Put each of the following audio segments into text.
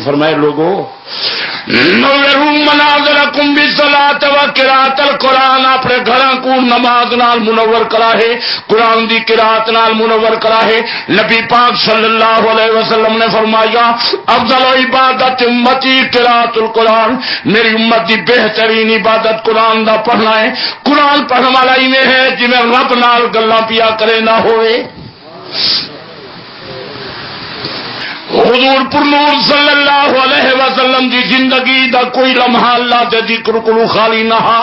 فرمائے لوگو نورو منازلکم بالصلاۃ و قراءۃ القرآن، اپنے گھراں کو نماز نال منور کرا ہے، قرآن دی قرات نال منور کرا ہے۔ نبی پاک صلی اللہ علیہ وسلم نے فرمایا افضل عبادت امتی قراءۃ القرآن، میری امت دی بہترین عبادت قرآن دا پڑھنا ہے۔ قرآن پڑھنے والا ایویں ہے جویں رب نال گلاں پیا کرے نہ ہوئے۔ حضور پر نور صلی اللہ علیہ وسلم دی زندگی دا کوئی لمحہ اللہ دے ذکر کو خالی نہ ہا۔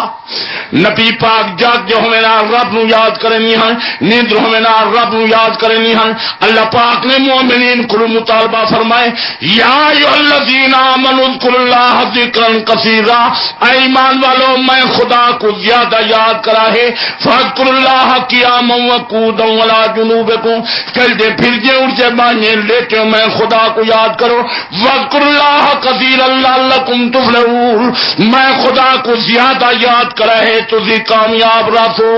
نبی پاک جاگ جو ہمیں نہ رب نو یاد کرنی ہیں، نیند ہمیں نہ رب نو یاد کرنی ہیں۔ اللہ پاک نے مومنین کو مطالبہ فرمائے یا ایھا الذین آمنوا اذکروا اللہ ذکرا کثیرا، اے ایمان والو میں خدا کو زیادہ یاد کرا ہے۔ فاذکروا اللہ قیاما وقعودا وعلی جنوبکم، چلتے پھرتے اٹھتے باندھے لیٹے میں خدا کو یاد کرو۔ وَاذْكُرُوا اللَّهَ كَثِيرًا لَعَلَّكُمْ تُفْلِحُونَ، میں خدا کو زیادہ یاد کرا ہے تجھے کامیاب رکھو۔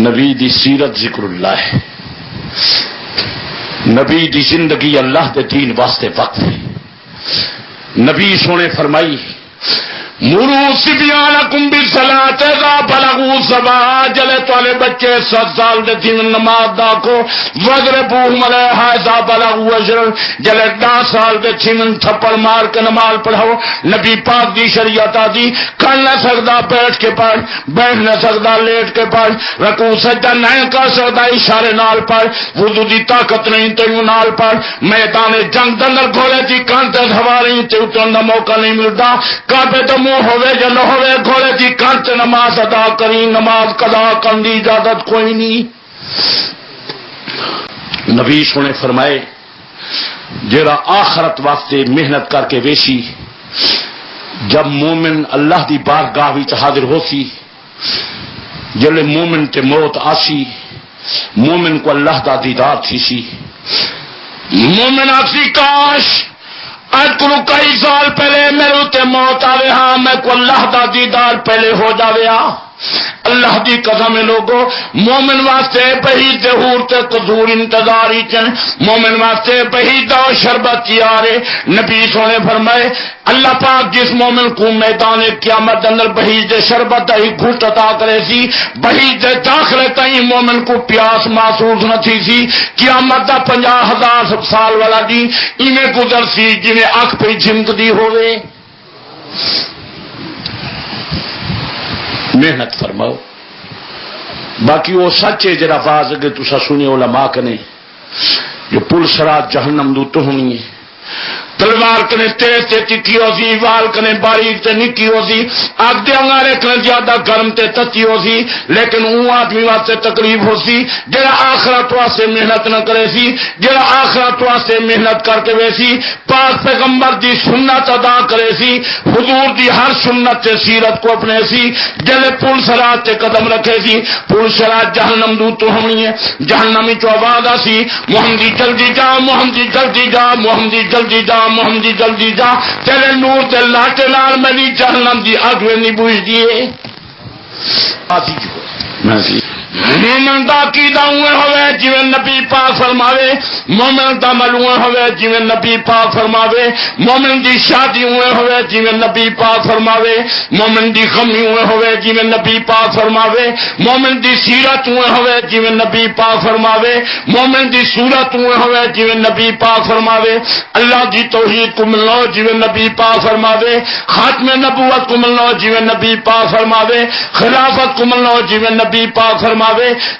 نبی دی سیرت ذکر اللہ ہے، نبی دی زندگی اللہ دے دین واسطے وقت ہے۔ نبی سونے فرمائی مروا صبیانکم بالصلاۃ اذا بلغوا سبعا، جلے تولے بچے 7 سال دے دن نماز دا کو، وضربوہم علیہا اذا بلغوا 10، جلے 10 سال دے چھن تھپڑ مار کے نماز پڑھاؤ۔ نبی پاک دی شریعت آدی کھڑ نہ سکدا بیٹھ کے پڑھ، بیٹھ نہ سکدا لیٹ کے پڑھ، رکوع سجدہ نہیں کر سکدا اشارے نال پڑھ، وضو دی طاقت نہیں تینوں نال پڑھ، میدان جنگ دے اندر گھوڑے دی کان تے سواری تے اترن دا موقع نہیں ملدا، کعبے تے ہوئے یا نہ ہوئے گھوڑے کی کنچ نماز ادا کری، نماز قضا کرنے کی اجازت کوئی نہیں۔ نبی سنے فرمائے جڑا آخرت واسطے محنت کر کے ویسی، جب مومن اللہ دی بارگاہ وچ حاضر ہو سی، جلے مومن تے موت آسی، مومن کو اللہ دا دیدار تھی سی، مومن آسی کاش آج کو کئی سال پہلے میرے تے موت آوے ہاں، میں کو اللہ دا دیدار پہلے ہو جاوے ہاں۔ اللہ دی قسم لوگو مومن واسطے بہی ظہور تے قدور انتظاری چن، مومن واسطے بہی دا شربت تیارے۔ نبی سونے فرمائے اللہ پاک جس مومن کو میدان قیامت اندر بہی دے شربت ہی گھٹ عطا کرے سی، بہی دے داخلے تائیں مومن کو پیاس محسوس نہ تھی سی، قیامت دا 50,000 سال والا دی ایویں گزر سی جویں اکھ پہ جھمک دی ہوئے۔ محنت فرماؤ۔ باقی وہ سچ ہے جڑا باز اگے تسا سنی علماء کنے جو پل سرات جہنم دو تو ہونی ہے، تلوار کنے تیز تے تکھی ہو سی، وال کنے باریک تے نکی ہو سی، آگ دے انگارے کنے زیادہ گرم تے تتی ہو سی، لیکن اون آدمی واسطے تکلیف ہو سی جڑا آخرت واسطے محنت نہ کرے سی، جڑا آخرت واسطے محنت کر کے ویسی پاک پیغمبر دی سنت ادا کرے سی، حضور دی ہر سنت تے سیرت کو اپنے سی، جلے پل سرات تے قدم رکھے سی، پل سرات جہنم دو تو ہونی ہے، جہنمی چو آواز آسی محمدی جلدی جا، محمدی جلدی جا، محمدی جلدی جا، محمدی جلدی جا، تیرے نور تے لاٹے نال میری جہنم دی اگ نہیں بوجھ دیے۔ مومن دا عقیدہ اوے ہوئے جویں نبی پاک فرماوے، مومن دا عمل اوے ہوئے جویں نبی پاک فرماوے، مومن دی شادی اوے ہوئے جویں نبی پاک فرماوے، مومن دی غمی اوے ہوئے جویں نبی پاک فرماوے، مومن دی سیرت اوے ہوئے جویں نبی پاک فرماوے، مومن دی صورت اوے ہوئے جویں نبی پاک فرماوے، اللہ دی توحید کو ملنا جویں نبی پاک فرماوے، خاتم نبوت کو ملنا جویں نبی پاک فرماوے، خلافت کو ملنا جویں نبی پاک فرماوے،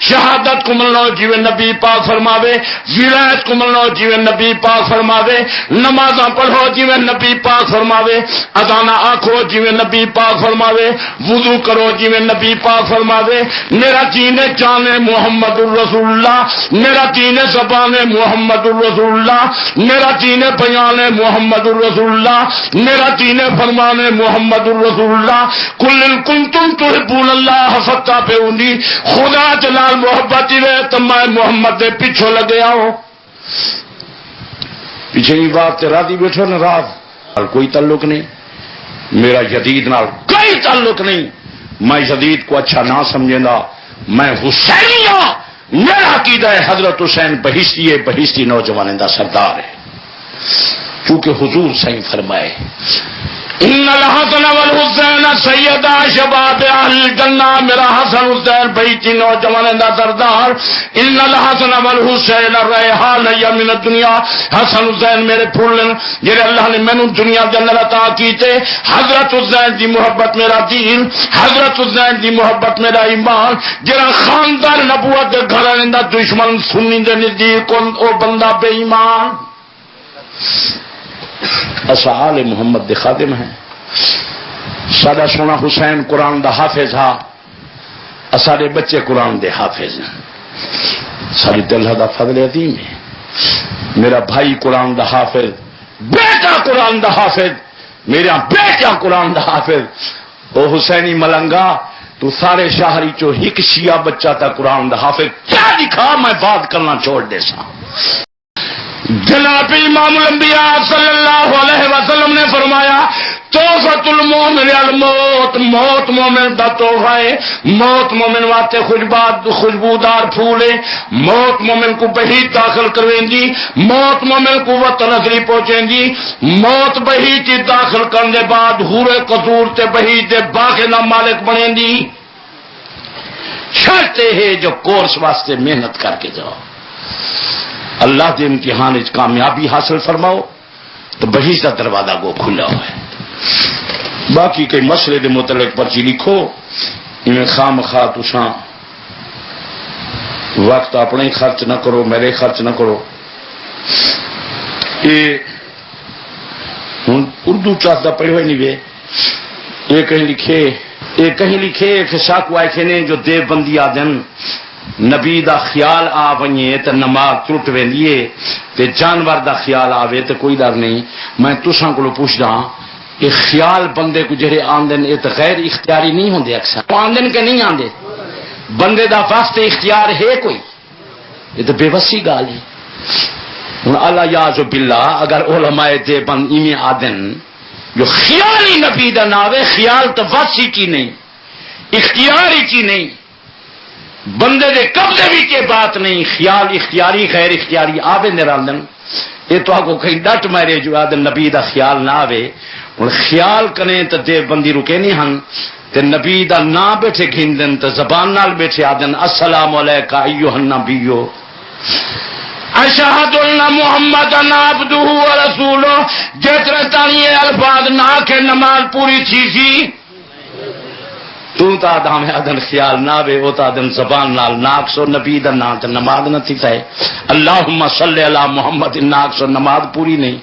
شہادت کو ملنا جیویں نبی پاک فرماوے، ولایت کو ملنا جیویں نبی پاک فرماوے، نمازاں پڑھو جیویں نبی پاک فرماوے، اذاناں آکھو جیویں نبی پاک فرماوے، وضو کرو جیویں نبی پاک فرماوے۔ میرا دین جان محمد الرسول اللہ، میرا دین زبان محمد الرسول اللہ، میرا دین بیان محمد الرسول اللہ، میرا دین فرمان محمد الرسول اللہ۔ قل ان کنتم تحبون اللہ فاتبعونی، خدا جلال محبت ہوئے تو میں محمد دے پیچھے لگے آؤ۔ پیچھے ہی بات راضی بیٹھو نا، راز کوئی تعلق نہیں، میرا جدید نال کوئی تعلق نہیں، میں جدید کو اچھا نہ سمجھیں گا، میں حسینی ہوں، میرا عقیدہ ہے حضرت حسین بہشتی ہے، بہشتی نوجوان دا سردار ہے۔ چونکہ حضور صحیح فرمائے ان الحسن والحسین سیدا شباب اہل الجنہ، میرا حسن حسین بھائی تھی نوجوانوں دا سردار، ان الحسن والحسین ریحان من الدنیا، حسن حسین میرے پھول جڑے اللہ نے مینوں دنیا دے اندر عطا کیتے، حضرت حسین دی محبت میرا دین، حضرت حسین دی محبت میرا ایمان، جڑا خاندان نبوت دے گھرانے دا دشمن سنی دے نزدیک او بندہ بے ایمان۔ اسا آل محمد دے خادم ہیں، سادہ سونا حسین قرآن دا حافظ ہا، اسارے بچے قرآن دے حافظ ہیں، ساری اللہ دا فضل عظیم ہے۔ میرا بھائی قرآن دا حافظ، بیٹا قرآن دا حافظ، میرا بیٹا قرآن دا حافظ۔ او حسینی ملنگا تو سارے شہری چو ایک شیعہ بچہ تھا قرآن دا حافظ، کیا دکھا میں بات کرنا چھوڑ دے سا۔ جناب امام الانبیاء صلی اللہ علیہ وسلم نے فرمایا تحفۃ المومن الموت، موت مومن دا تحفہ ہے، موت مومن واسطے خوشبودار پھول ہے، موت مومن کو بہی داخل کرویں دی، موت مومن کو وطن نظری پہنچیں دی، موت بہی تی داخل کرنے بعد حور قصور تے بہی دے باغ نہ مالک بنیں دی۔ شرط ہے جو کورس واسطے محنت کر کے جاؤ، اللہ کے امتحان وچ کامیابی حاصل فرماؤ تو بہیج کا دروازہ کو کھلا ہوا ہے۔ باقی کئی مسئلے دے متعلق پرچی لکھو، انہیں خام خواہ تساں وقت اپنے خرچ نہ کرو، میرے خرچ نہ کرو۔ یہ اردو چاہتا پڑھے ہوئے نہیں وے، یہ کہیں لکھے کہ شاکو آئے کھینے جو دیو بندی آدن نبی دا خیال آ ونجے تے نماز ٹوٹ ویندی ہے تے جانور دا خیال آوے تے کوئی ڈر نہیں۔ میں تساں کولوں پوچھدا کہ خیال بندے کو جڑے آندن یہ تے غیر اختیاری نہیں ہوندے، اکثر آندن کہ نہیں آندے، بندے دا واسطے اختیار ہے کوئی؟ یہ تو بے بسی گال ہے۔ ہن اللہ یاذ باللہ اگر علماء دے بند ایویں آدن جو خیال ہی نبی دا ناوے، خیال تو وسی کی نہیں، اختیاری کی نہیں، بندے دے قبضے بھی کے بات نہیں، خیال اختیاری غیر اختیاری آوے نراندن، یہ تو آگو کہیں ڈٹ میرے جو آدن نبی دا خیال نہ آوے۔ اور خیال کریں تو دیو بندی رکے نہیں ہن تے نبی دا نا بیٹھے گھندن تے زبان نال بیٹھے آدن السلام علیکہ ایوہ النبیو اشہد ان محمدن عبدہ ورسولہ، جترے تانی الفاظ نہ کہ نماز پوری تھی سی، تو تا دام آدن خیال نہ بے او تا آدن زبان نال ناکسو نبی دا نا تے نماز نہ تھی تھے اللہم صلی اللہ محمد ناکسو نماز پوری نہیں۔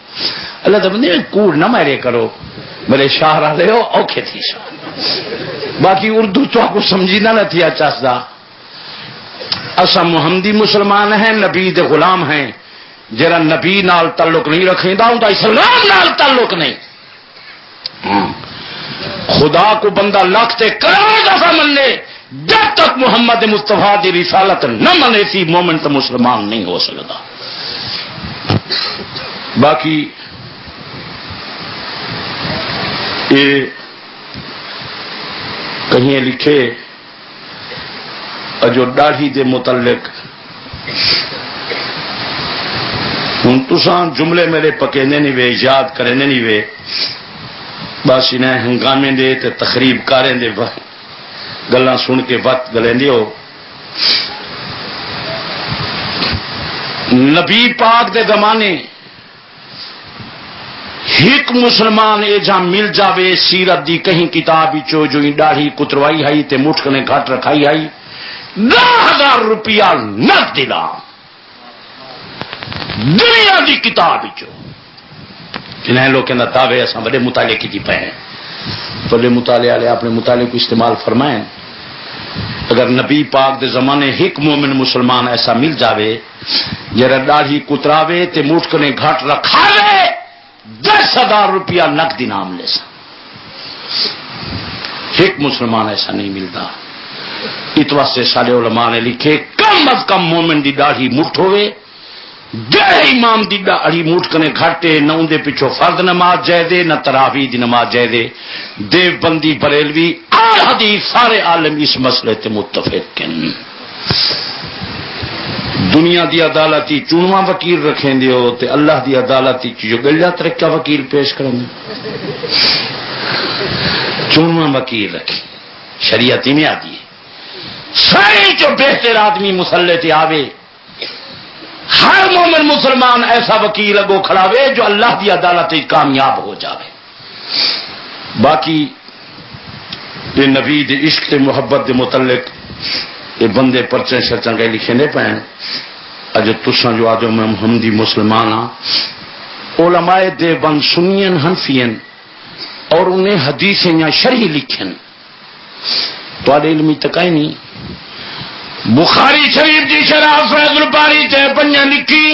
اللہ تو بندے کوڑ نہ میرے کرو، میرے شاہرہ لے ہو اوکھے تھی سو، باقی اردو تو آپ کو سمجھینا نہ تھی اچھا دا۔ اسا محمدی مسلمان ہیں، نبی دے غلام ہیں، جرا نبی نال تعلق نہیں رکھیں دا ہوں دا اسلام نال تعلق نہیں۔ خدا کو بندہ لاکھتے کروڑ دفعہ من لے، جب تک محمد مصطفیٰ دی رسالت نہ منے تھی مومن تو مسلمان نہیں ہو سکتا۔ باقی یہ کہیں لکھے جو داڑھی دے متعلق ہوں تسان جملے میرے پکینے نہیں وے، یاد کرنے نہیں وے، بس انہیں ہنگامے دے تے تقریب کاریں دے گلاں سن کے وقت گلیں دیو۔ نبی پاک دے زمانے ایک مسلمان اے جہاں مل جاوے سیرت دی کہیں کتاب چو جو داڑھی کتروائی ہائی تے مٹھ نے گھٹ رکھائی ہائی 10,000 روپیہ نقد دلا دنیا دی کتاب چو۔ جنہیں لوگ کہنا دعوے ایسا بڑے مطالعے کی جی پہ ہیں، بڑے مطالعے والے اپنے مطالعے کو استعمال فرمائیں۔ اگر نبی پاک دے زمانے ایک مومن مسلمان ایسا مل جاوے جرا داڑھی کتراوے تے مٹھ نے گھٹ رکھاوے 10,000 روپیہ نقد انعام لے سا۔ ایک مسلمان ایسا نہیں ملتا، اس واسطے سارے علماء نے لکھے کم از کم مومن دی داڑھی مٹھ ہوئے، جڑے امام دی داڑھی مٹھ کنے گھٹے نہ اندے پیچھو فرض نماز جائے دے نہ تراویح دی نماز جائے دے۔ دیو بندی بریلوی آل حدیث سارے عالم اس مسئلے تے متفق ہیں۔ دنیا دی عدالتی چونواں وکیل رکھیں دیو تے اللہ دی عدالتی جو گلیا ترکہ وکیل پیش کریں چونواں وکیل رکھی شریعتی میں آتی ہے سارے جو بہتر آدمی مسلح تے آوے ہر مومن مسلمان ایسا وکیل اگو کھڑاوے جو اللہ دی عدالت کامیاب ہو جاوے. باقی یہ نبی دے عشق تے محبت دے متعلق یہ بندے پرچے شرچن کے لکھے نہیں پائیں اج تساں جو آجو میں محمدی مسلمان ہاں علماء دیوبند سنین حنفین اور انہیں حدیثیں یا شرح لکھن تو علمی تکائی نہیں. بخاری شریف دی شرح فیض الباری تے پنجہ لکھی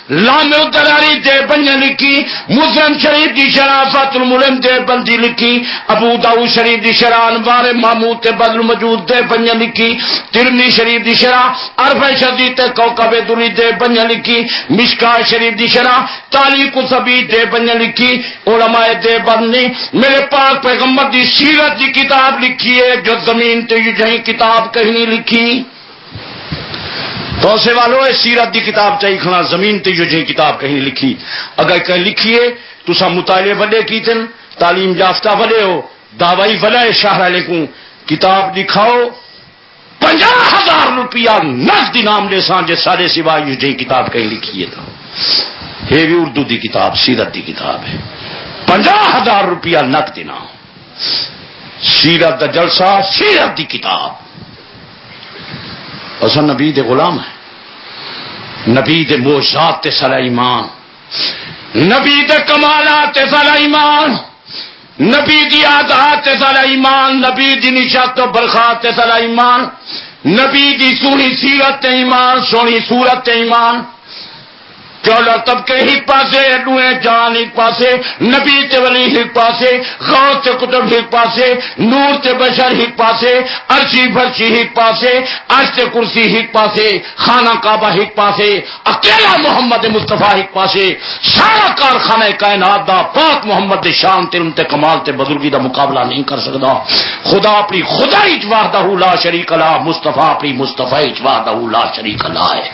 لام التراری تے پنجہ لکھی مسلم شریف دی شرح فتح الملم تے بندی لکھی ابو داؤد شریف دی شرح انوار محمود تے بدل موجود تے پنجہ لکھی ترمذی شریف دی شرح عرف شدید تے کوكب دری تے پنجہ لکھی مشکاۃ شریف دی شرح تعلیق الصبی تے پنجہ لکھی. علماء دیوبند نے میرے پاک پیغمبر دی سیرت دی کتاب لکھی ہے جو زمین تے یہیں کتاب کہیں نہیں لکھی. تو سے والو سیرت دی کتاب چاہیے کھنا زمین تے جو جی کتاب کہیں لکھی اگر کہیں لکھیے تو سا مطالعے وڈے کیتن تعلیم یافتہ وڈے ہو دعوی وڈے شہر علیکم کتاب دکھاؤ 50,000 روپیہ نقد انعام لے سان جے سارے سوا جو جی کتاب کہیں لکھی ہے تو یہ بھی اردو دی کتاب سیرت دی کتاب ہے 50,000 روپیہ نقد انعام سیرت دا جلسہ سیرت دی کتاب. اصل نبی دے غلام ہے نبی دے معجزات تے سارا ایمان نبی دے کمالات تے سارا ایمان نبی دی عادات تے سارا ایمان نبی دی نشست و برخات تے سارا ایمان نبی دی سونی سیرت تے ایمان سونی صورت تے ایمان چولا طبقے ایک پاسے ڈوئے جان ایک پاسے نبی تے ولی ایک پاسے غوث تے کتب ایک پاسے نور تے بشر ایک پاسے عرشی فرشی ایک پاسے عرش تے کرسی ایک پاسے خانہ کعبہ ایک پاسے اکیلا محمد مصطفیٰ ایک پاسے سارا کارخانہ کائنات دا پاک محمد شان تے انتے کمال تے بزرگی دا مقابلہ نہیں کر سکتا. خدا اپنی خدائی وحدہ لا شریک لا مصطفیٰ اپنی مصطفی وحدہ لا شریک لا ہے.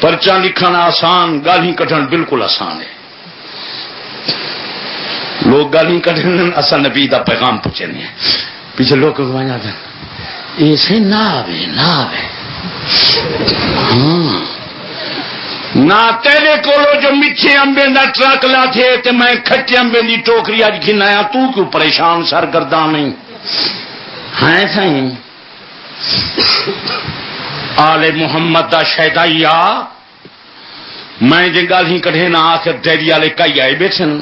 پرچہ لکھنا آسان گالی کٹن بالکل آسان ہے. لوگ گالی کٹن اصل نبی دا پیغام پوچھے نہیں پیچھے لوگ ایسے نہ آوے نہ آوے ہاں نہ تیرے کولو جو میٹھے امبے دا ٹرک لا تھے تے میں کھٹے امبے دی ٹوکری اج گھنایا تو کیوں پریشان سرگرداں نہیں ہیں سائیں آل محمد دا شہدائی آ میں جے گل ہی کڈھے نہ آخر ڈیری والے کئی آئے بیٹھن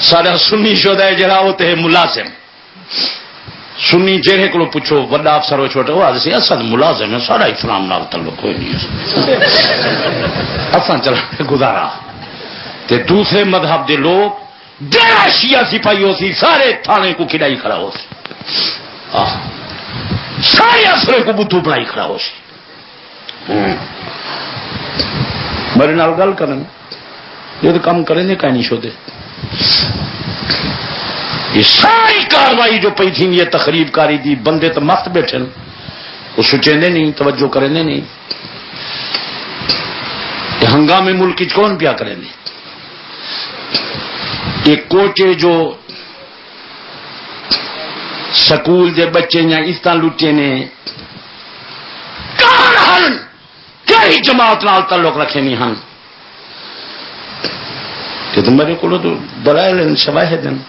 سارا سنی شدہ جڑا وہ تے ملازم سنی جہے کو پوچھو وڈا افسر ہو چھوٹا وہ آدھے اسد ملازم ہے سارا اسلام نال تعلق کوئی نہیں اساں چلا گزارا تے دوسرے مذہب دے لوگ جڑا شیعہ سپاہی ہو سی سارے تھانے کو کھڑائی کھڑا ہو سی سارے افسرے کو بدھو بنائی کھڑا ہو سی میرے نال گل کرن یہ تو کام کریں کہیں نہیں شو دے یہ ساری کاروائی جو پی تھی یہ تقریب کاری دی بندے تو مست بیٹھے وہ سوچیں نہیں توجہ کریں نہیں یہ ہنگامے ملک کون پیا کریں یہ کوچے جو سکول دے بچے یا اس طرح لٹے نے کون ہن کئی جماعت نال تعلق رکھے نہیں ہن کہ تم میرے کو تو دلائل شواہد ہیں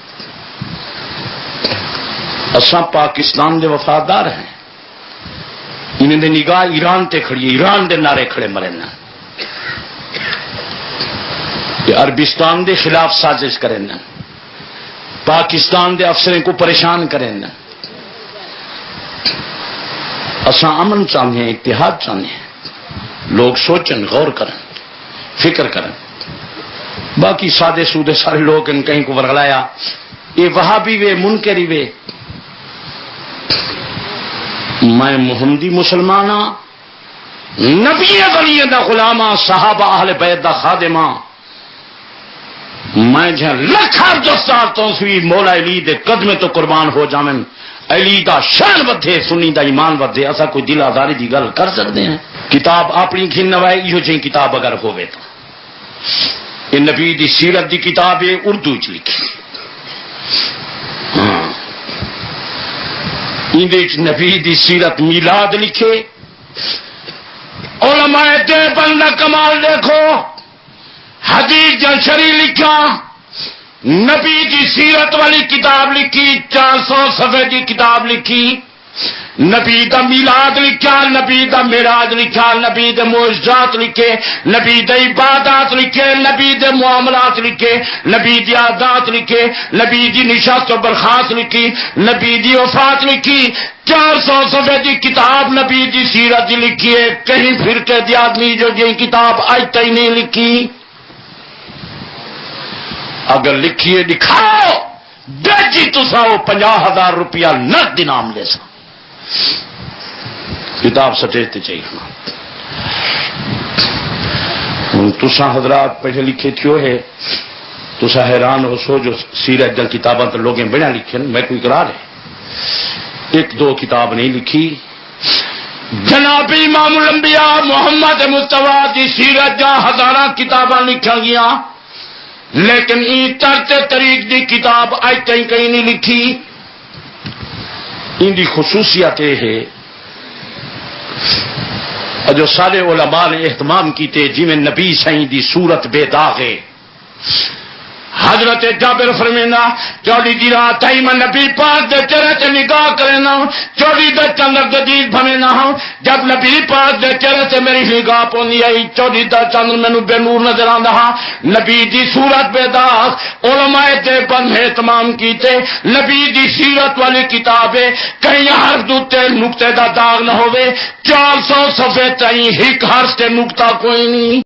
اساں پاکستان دے وفادار ہیں انہیں دے نگاہ ایران تے کھڑی ایران دے نعرے کھڑے مرے نا یہ عربستان دے خلاف سازش کریں نا پاکستان دے افسریں کو پریشان کریں نا اساں امن چاہتے ہیں اتحاد چاہتے ہیں لوگ سوچن غور کریں فکر کریں باقی سادے سودے سارے لوگ ان کہیں کو ورگلایا یہ وہابی وے منکری وے میں محمدی مسلمان ہاں نبی ولی دا غلام ہاں صحابہ اہل بیت دا خادم ہاں میں جہاں لکھاں دستار تو سوی مولا علی دے قدمے تو قربان ہو جامن علی دا شان ودھے سنی دا ایمان ودھے اسا کوئی دل آزاری دی گل کر سکتے ہیں کتاب اپنی کھن نوائے یہ جی کتاب اگر ہوئے تو یہ نبی دی سیرت دی کتاب ہے اردو چ لکھی ہاں نبی دی سیرت میلاد لکھے علماء دیوبند کا کمال دیکھو حدیث جنشری لکھا نبی دی سیرت والی کتاب لکھی 400 صفحے کی کتاب لکھی نبی دا میلاد لکھا نبی دا معراج لکھا نبی دے معجزات لکھے نبی دے عبادات لکھے نبی دے معاملات لکھے نبی دی عادات لکھے نبی دی نشست و برخاست لکھی نبی دی وفات لکھی 400 صفحے دی کتاب نبی دی سیرت دی لکھی ہے کہیں فرقے دی آدمی جو یہ کتاب آج تک نہیں لکھی اگر لکھیے دکھاؤ دے جی تسا وہ 50,000 روپیہ نقد انعام لے سا کتاب سٹیج تے چاہیے تسا حضرات پڑھے لکھے تھیو ہے تسا حیران ہو سو جو سیرت جل کتاباں تو لوگیں بڑا لکھے میں کوئی اقرار ہے 1-2 کتاب نہیں لکھی جناب امام الانبیاء محمد مصطفیٰ دی سیرت جا ہزاراں کتاباں لکھا گیا لیکن این ترتے طریق دی کتاب آج کہیں کہیں نہیں لکھی ان دی خصوصیت ہے جو سارے علماء نے اہتمام کیتے جی میں نبی سائیں دی صورت بے داغ ہے حضرت جابر فرمینا چوڑی دی رات آئی میں نبی پاک دے چہرے سے نگاہ کرنا ہوں چوڑی دے چندر جدید بھمینا ہوں جب نبی پاک دے چہرے سے میری نگاہ پونی آئی چوڑی دے چندر میں بے نور نظر آن رہا نبی دی صورت بے داغ علماء دیوبند اہتمام کیتے نبی دی سیرت والی کتابیں کہیں حرف دوتے نقطے دا داغ نہ ہوئے 400 صفحے تائیں ہک حرف تے نقطہ کوئی نہیں